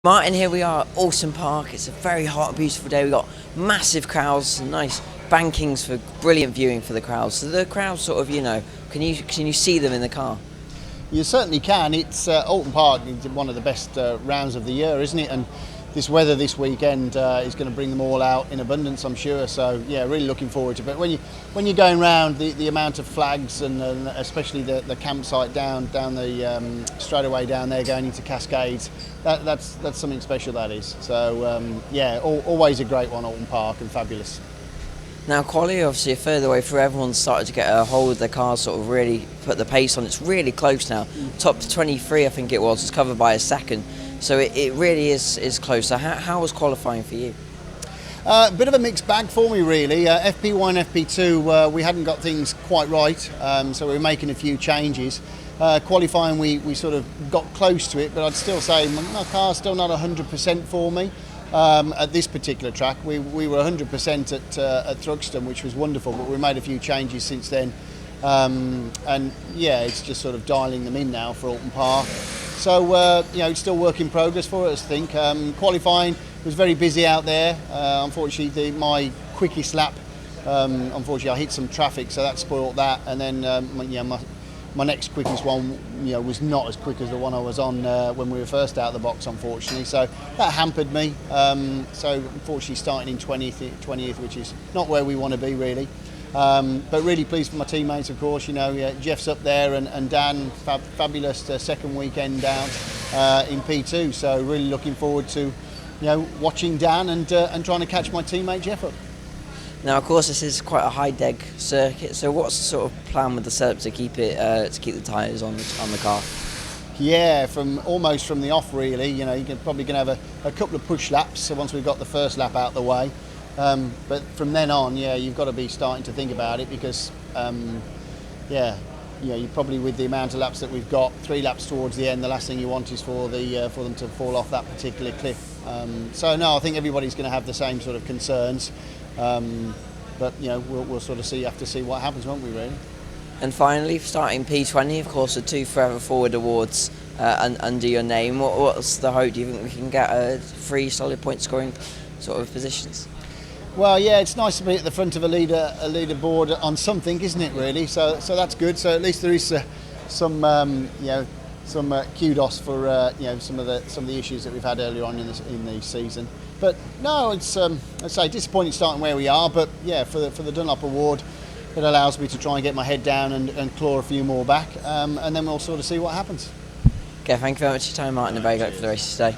Martin, here we are at Oulton Park. It's a very hot, beautiful day. We've got massive crowds, nice bankings for brilliant viewing for the crowds. So the crowds sort of, can you see them in the car? You certainly can. It's Oulton Park is one of the best rounds of the year, isn't it? And this weather this weekend is going to bring them all out in abundance, I'm sure. So yeah, really looking forward to it. But when you're going round, the amount of flags and especially the campsite down the straightaway down there going into Cascades, that's something special, that is. So yeah, always a great one, Oulton Park, and fabulous. Now, quality obviously further away through. Everyone's started to get a hold of the car, sort of really put the pace on. It's really close now. Top 23, I think it was covered by a second. So it really is close. So how was qualifying for you? A bit of a mixed bag for me, really. FP1, FP2, we hadn't got things quite right, so we were making a few changes. Qualifying, we sort of got close to it, but I'd still say my car's still not 100% for me. At this particular track, we were 100% at Thruxton, which was wonderful, but we made a few changes since then. And yeah, it's just sort of dialing them in now for Oulton Park. So it's still work in progress for us, I think. Qualifying was very busy out there. Unfortunately, my quickest lap, unfortunately, I hit some traffic, so that spoilt that. And then my next quickest one, was not as quick as the one I was on when we were first out of the box, unfortunately. So that hampered me. So unfortunately, starting in 20th, which is not where we want to be, really. But really pleased for my teammates, of course. Jeff's up there and Dan, fabulous second weekend out in P2. So really looking forward to watching Dan and trying to catch my teammate Jeff up. Now, of course, this is quite a high deg circuit. So what's the sort of plan with the setup to keep the tyres on the car? Yeah, almost from the off, really. You're probably going to have a couple of push laps. So once we've got the first lap out the way. But from then on, you've got to be starting to think about it because, you probably, with the amount of laps that we've got, 3 laps towards the end, the last thing you want is for them to fall off that particular cliff. So no, I think everybody's going to have the same sort of concerns. But we'll sort of have to see what happens, won't we, really? And finally, starting P20, of course, the 2 Forever Forward awards under your name. What's the hope? Do you think we can get 3 solid point scoring sort of positions? Well, yeah, it's nice to be at the front of a leaderboard on something, isn't it? Really, so that's good. So at least there is some kudos for some of the issues that we've had earlier on in the season. But no, it's I'd say disappointing starting where we are. But yeah, for the Dunlop Award, it allows me to try and get my head down and claw a few more back, and then we'll sort of see what happens. Okay, thank you very much for your time, Martin, and very good for the race today.